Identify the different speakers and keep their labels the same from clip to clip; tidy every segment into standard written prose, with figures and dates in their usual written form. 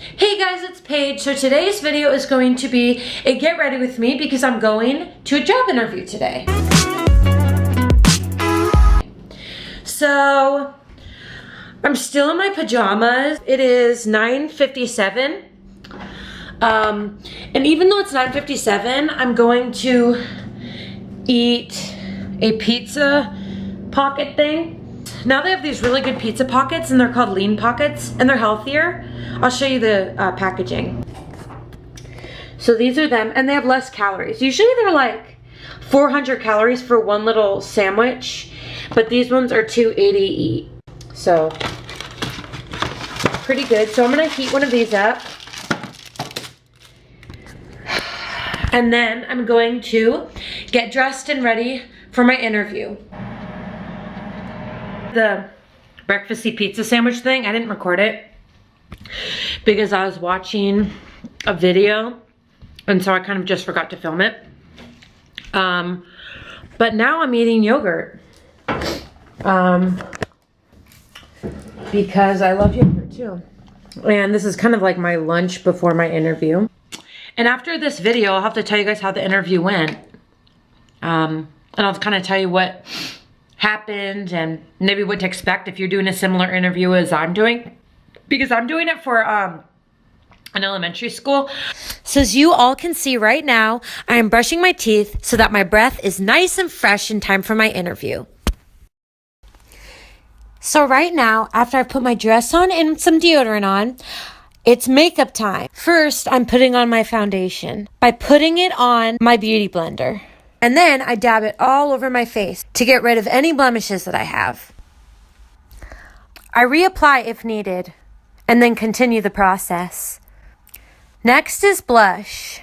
Speaker 1: Hey guys, it's Paige. So today's video is going to be a get ready with me because I'm going to a job interview today. So I'm still in my pajamas. It is 9:57. And even though it's 9:57, I'm going to eat a pizza pocket thing. Now they have these really good pizza pockets and they're called lean pockets and they're healthier. I'll show you the packaging. So these are them and they have less calories. Usually they're like 400 calories for one little sandwich, but these ones are 280 each. So pretty good. So I'm gonna heat one of these up. And then I'm going to get dressed and ready for my interview. The breakfasty pizza sandwich thing, I didn't record it because I was watching a video and so I kind of just forgot to film it. But now I'm eating yogurt because I love yogurt too. And this is kind of like my lunch before my interview. And after this video, I'll have to tell you guys how the interview went. And I'll kind of tell you what happened and maybe what to expect if you're doing a similar interview as I'm doing. Because I'm doing it for an elementary school. So as you all can see right now, I am brushing my teeth so that my breath is nice and fresh in time for my interview. So right now, after I put my dress on and some deodorant on, it's makeup time. First, I'm putting on my foundation by putting it on my beauty blender. And then I dab it all over my face to get rid of any blemishes that I have. I reapply if needed, and then continue the process. Next is blush.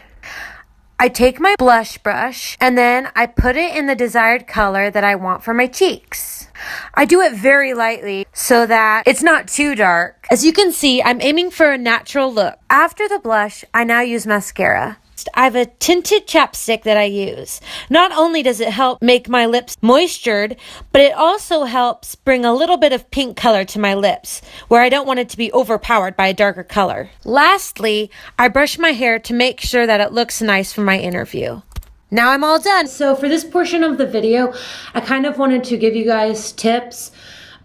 Speaker 1: I take my blush brush, and then I put it in the desired color that I want for my cheeks. I do it very lightly so that it's not too dark. As you can see, I'm aiming for a natural look. After the blush, I now use mascara. I have a tinted chapstick that I use. Not only does it help make my lips moistured, but it also helps bring a little bit of pink color to my lips, where I don't want it to be overpowered by a darker color. Lastly, I brush my hair to make sure that it looks nice for my interview. Now I'm all done. So for this portion of the video, I kind of wanted to give you guys tips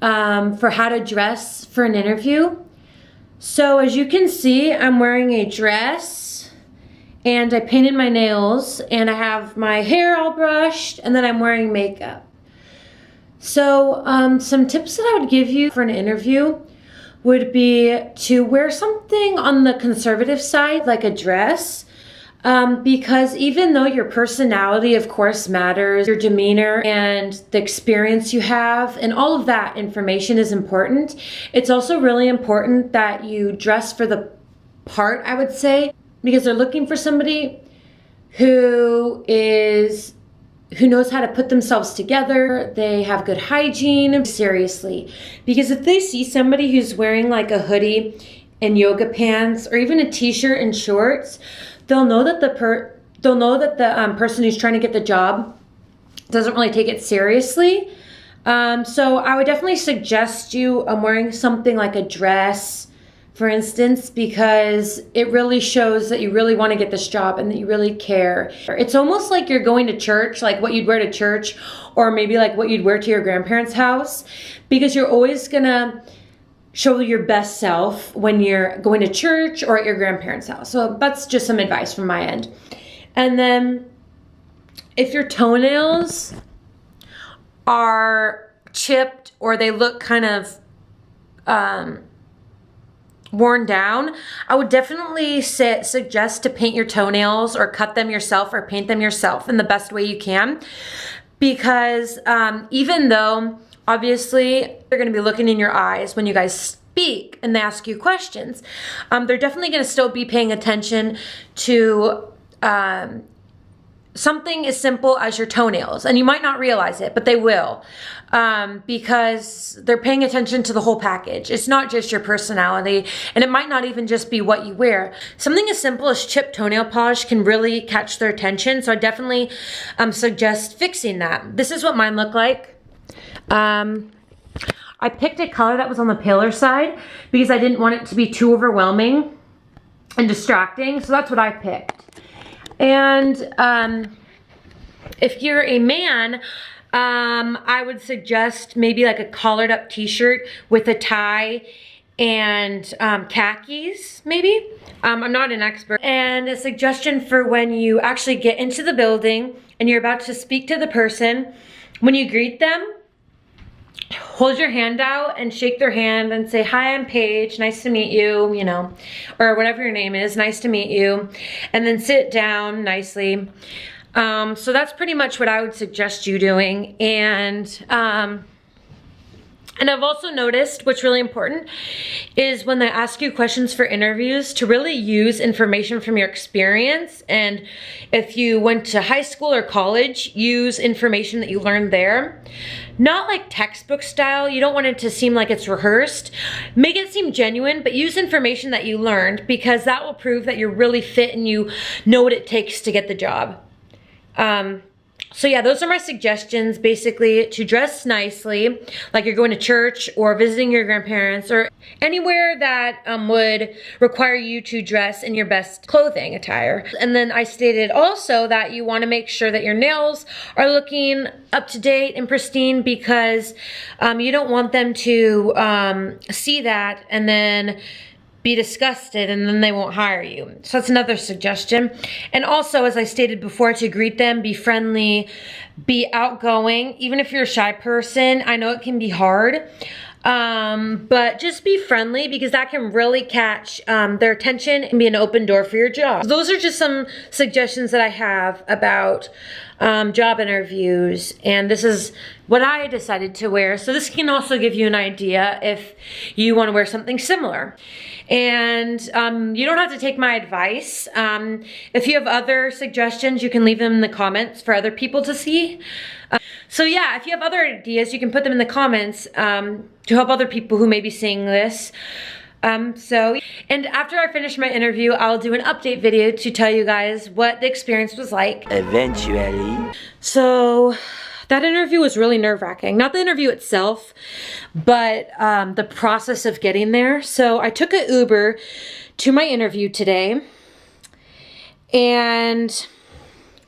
Speaker 1: for how to dress for an interview. So as you can see, I'm wearing a dress. And I painted my nails and I have my hair all brushed and then I'm wearing makeup. So some tips that I would give you for an interview would be to wear something on the conservative side, like a dress, because even though your personality of course matters, your demeanor and the experience you have and all of that information is important, it's also really important that you dress for the part, I would say, because they're looking for somebody who knows how to put themselves together. They have good hygiene. Seriously, because if they see somebody who's wearing like a hoodie and yoga pants or even a t-shirt and shorts, they'll know that the person who's trying to get the job doesn't really take it seriously. So I would definitely suggest you wearing something like a dress, for instance, because it really shows that you really want to get this job and that you really care. It's almost like you're going to church, like what you'd wear to church, or maybe like what you'd wear to your grandparents' house, because you're always gonna show your best self when you're going to church or at your grandparents' house. So that's just some advice from my end. And then if your toenails are chipped or they look kind of worn down, I would definitely suggest to paint your toenails or cut them yourself or paint them yourself in the best way you can, because even though obviously they're going to be looking in your eyes when you guys speak and they ask you questions, they're definitely going to still be paying attention to something as simple as your toenails, and you might not realize it, but they will, because they're paying attention to the whole package. It's not just your personality, and it might not even just be what you wear. Something as simple as chipped toenail polish can really catch their attention, so I definitely suggest fixing that. This is what mine look like. I picked a color that was on the paler side because I didn't want it to be too overwhelming. and distracting. So that's what I picked. And if you're a man, I would suggest maybe like a collared up t-shirt with a tie and khakis, maybe. I'm not an expert. And a suggestion for when you actually get into the building and you're about to speak to the person, when you greet them, hold your hand out and shake their hand and say, "Hi, I'm Paige, nice to meet you," you know, or whatever your name is, "Nice to meet you," and then sit down nicely. So that's pretty much what I would suggest you doing. And I've also noticed what's really important is when they ask you questions for interviews to really use information from your experience. And if you went to high school or college, use information that you learned there. Not like textbook style. You don't want it to seem like it's rehearsed. Make it seem genuine, but use information that you learned, because that will prove that you're really fit and you know what it takes to get the job. So yeah, those are my suggestions, basically, to dress nicely, like you're going to church or visiting your grandparents or anywhere that would require you to dress in your best clothing attire. And then I stated also that you want to make sure that your nails are looking up to date and pristine, because you don't want them to see that and then be disgusted and then they won't hire you. So that's another suggestion. And also, as I stated before, to greet them, be friendly, be outgoing. Even if you're a shy person, I know it can be hard, but just be friendly, because that can really catch their attention and be an open door for your job. Those are just some suggestions that I have about job interviews, and this is what I decided to wear. So this can also give you an idea if you want to wear something similar. And you don't have to take my advice. If you have other suggestions, you can leave them in the comments for other people to see. So yeah, if you have other ideas, you can put them in the comments to help other people who may be seeing this. And after I finish my interview, I'll do an update video to tell you guys what the experience was like.
Speaker 2: Eventually.
Speaker 1: So that interview was really nerve-wracking. Not the interview itself, but the process of getting there. So I took an Uber to my interview today, and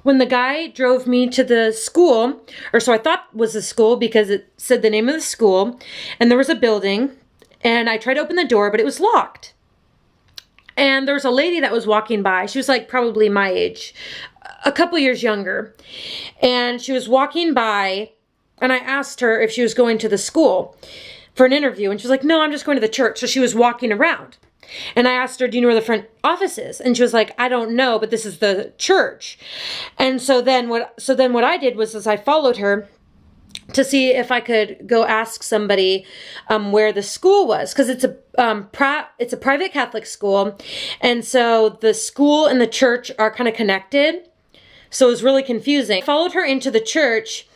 Speaker 1: when the guy drove me to the school, or so I thought was the school because it said the name of the school, and there was a building, and I tried to open the door, but it was locked. And there was a lady that was walking by. She was like probably my age, a couple years younger. And she was walking by, and I asked her if she was going to the school for an interview. And she was like, "No, I'm just going to the church." So she was walking around. And I asked her, "Do you know where the front office is?" And she was like, "I don't know, but this is the church." And so then what I did was I followed her to see if I could go ask somebody where the school was, because it's a private Catholic school, and so the school and the church are kind of connected. So it was really confusing. I followed her into the church,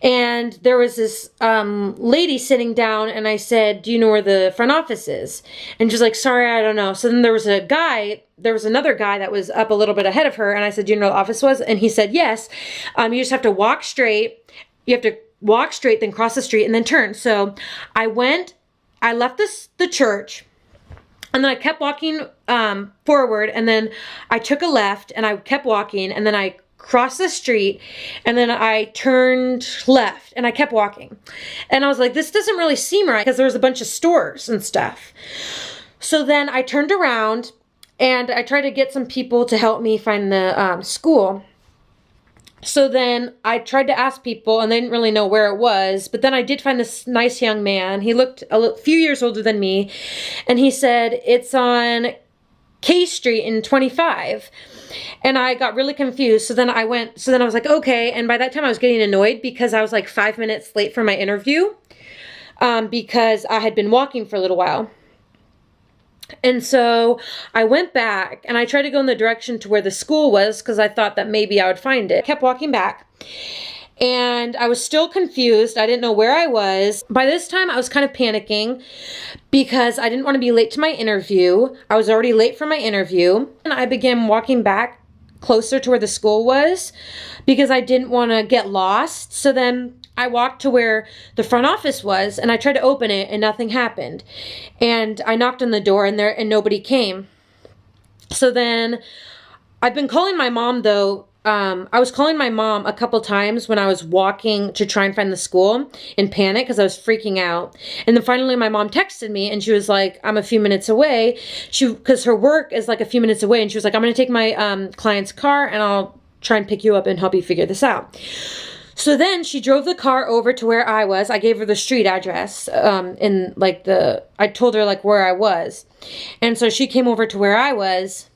Speaker 1: and there was this lady sitting down, and I said, "Do you know where the front office is?" And she's like, "Sorry, I don't know." So then there was another guy that was up a little bit ahead of her, and I said, "Do you know where the office was?" And he said, "Yes. You just have to walk straight. You have to walk straight, then cross the street, and then turn." So I left the church, and then I kept walking forward, and then I took a left, and I kept walking, and then I crossed the street, and then I turned left, and I kept walking. And I was like, this doesn't really seem right, because there was a bunch of stores and stuff. So then I turned around, and I tried to get some people to help me find the school. So then I tried to ask people, and they didn't really know where it was. But then I did find this nice young man. He looked a few years older than me. And he said, "It's on K Street in 25. And I got really confused. So then I was like, okay. And by that time I was getting annoyed, because I was like 5 minutes late for my interview, because I had been walking for a little while. And so I went back, and I tried to go in the direction to where the school was, because I thought that maybe I would find it. I kept walking back, and I was still confused. I didn't know where I was. By this time, I was kind of panicking, because I didn't want to be late to my interview. I was already late for my interview, and I began walking back closer to where the school was, because I didn't want to get lost. So then I walked to where the front office was, and I tried to open it, and nothing happened. And I knocked on the door, and nobody came. So then I've been calling my mom though. I was calling my mom a couple times when I was walking to try and find the school in panic because I was freaking out. And then finally my mom texted me and she was like, I'm a few minutes away. Because her work is like a few minutes away. And she was like, I'm going to take my client's car and I'll try and pick you up and help you figure this out. So then she drove the car over to where I was. I gave her the street address, I told her like where I was. And so she came over to where I was.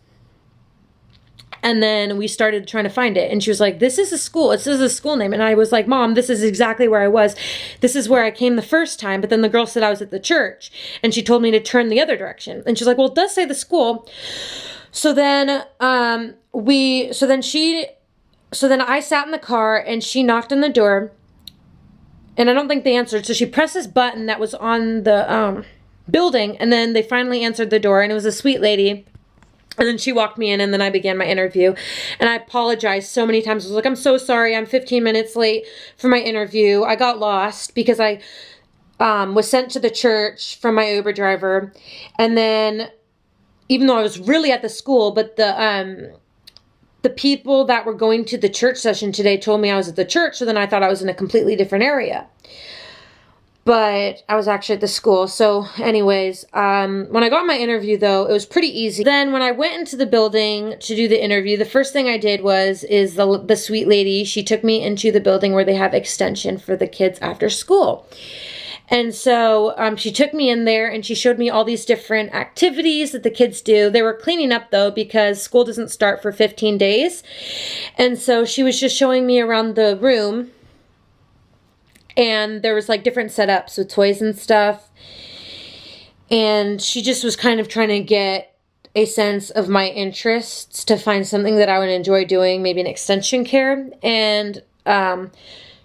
Speaker 1: And then we started trying to find it. And she was like, this is a school. This is a school name. And I was like, Mom, this is exactly where I was. This is where I came the first time. But then the girl said I was at the church. And she told me to turn the other direction. And she's like, well, it does say the school. So then I sat in the car and she knocked on the door. And I don't think they answered. So she pressed this button that was on the building. And then they finally answered the door. And it was a sweet lady. And then she walked me in and then I began my interview. And I apologized so many times. I was like, I'm so sorry. I'm 15 minutes late for my interview. I got lost because I was sent to the church from my Uber driver. And then even though I was really at the school, but the people that were going to the church session today told me I was at the church. So then I thought I was in a completely different area. But I was actually at the school. So anyways, when I got my interview though, it was pretty easy. Then when I went into the building to do the interview, the first thing I did is the sweet lady, she took me into the building where they have extension for the kids after school. And so she took me in there and she showed me all these different activities that the kids do. They were cleaning up though because school doesn't start for 15 days. And so she was just showing me around the room. And there was like different setups with toys and stuff. And she just was kind of trying to get a sense of my interests to find something that I would enjoy doing, maybe an extension care. And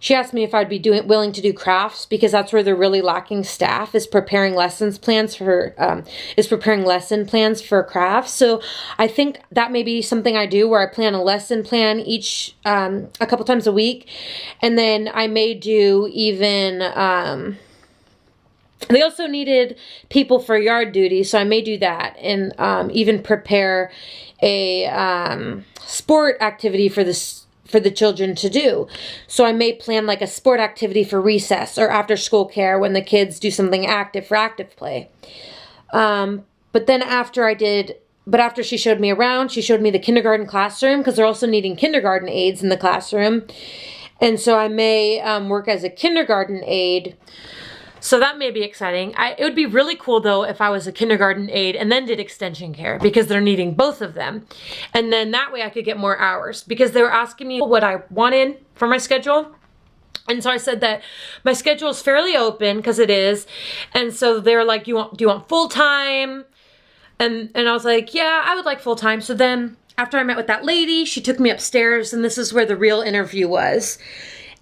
Speaker 1: she asked me if I'd be willing to do crafts because that's where they're really lacking staff is preparing lesson plans for crafts. So I think that may be something I do where I plan a lesson plan each a couple times a week, and then I may do even. They also needed people for yard duty, so I may do that and even prepare a sport activity for the children to do. So I may plan like a sport activity for recess or after school care when the kids do something active for active play. But after she showed me around, she showed me the kindergarten classroom because they're also needing kindergarten aides in the classroom. And so I may work as a kindergarten aide. So that may be exciting. It would be really cool though if I was a kindergarten aide and then did extension care because they're needing both of them. And then that way I could get more hours because they were asking me what I wanted for my schedule. And so I said that my schedule is fairly open because it is. And so they were like, do you want full time? And I was like, yeah, I would like full time. So then after I met with that lady, she took me upstairs and this is where the real interview was.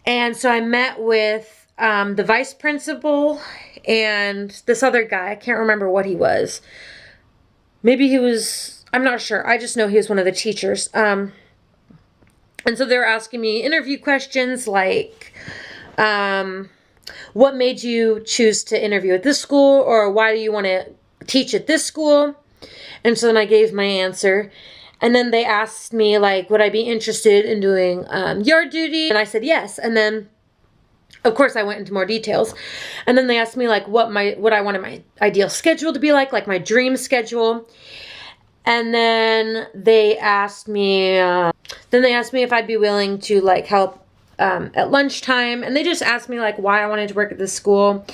Speaker 1: And so I met with the vice principal and this other guy. I can't remember what he was. Maybe he was, I'm not sure. I just know he was one of the teachers. And so they were asking me interview questions like, what made you choose to interview at this school? Or why do you want to teach at this school? And so then I gave my answer. And then they asked me like, would I be interested in doing yard duty? And I said yes. And then of course, I went into more details. And then they asked me like what I wanted my ideal schedule to be like my dream schedule. And then they asked me if I'd be willing to like help at lunchtime. And they just asked me like why I wanted to work at this school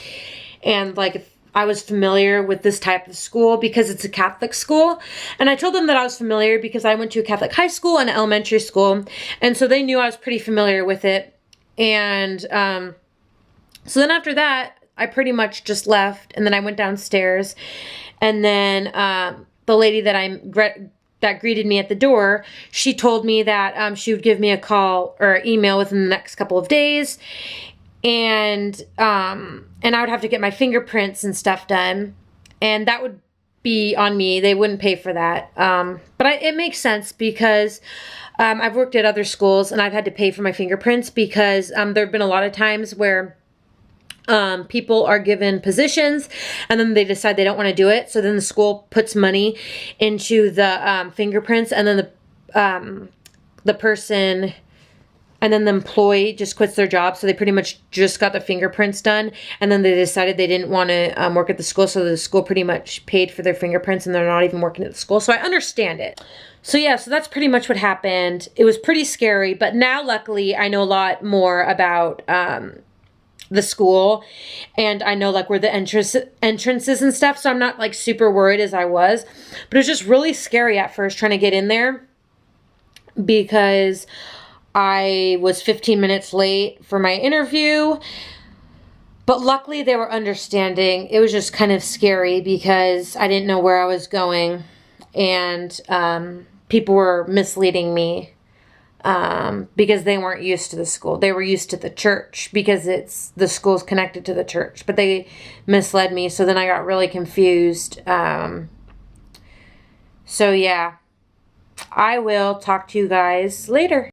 Speaker 1: and like if I was familiar with this type of school because it's a Catholic school. And I told them that I was familiar because I went to a Catholic high school and elementary school. And so they knew I was pretty familiar with it. And so then after that, I pretty much just left, and then I went downstairs, and then the lady that greeted me at the door, she told me that she would give me a call or email within the next couple of days, and I would have to get my fingerprints and stuff done, and that would be on me. They wouldn't pay for that, but it makes sense because I've worked at other schools, and I've had to pay for my fingerprints because there have been a lot of times where people are given positions and then they decide they don't want to do it. So then the school puts money into the fingerprints, and then the person, and then the employee just quits their job. So they pretty much just got the fingerprints done, and then they decided they didn't want to work at the school. So the school pretty much paid for their fingerprints, and they're not even working at the school. So I understand it. So yeah, so that's pretty much what happened. It was pretty scary, but now luckily I know a lot more about the school, and I know like where the entrances and stuff, so I'm not like super worried as I was. But it was just really scary at first trying to get in there, because I was 15 minutes late for my interview, but luckily they were understanding. It was just kind of scary because I didn't know where I was going, and people were misleading me because they weren't used to the school. They were used to the church because the school's connected to the church, but they misled me. So then I got really confused. So yeah, I will talk to you guys later.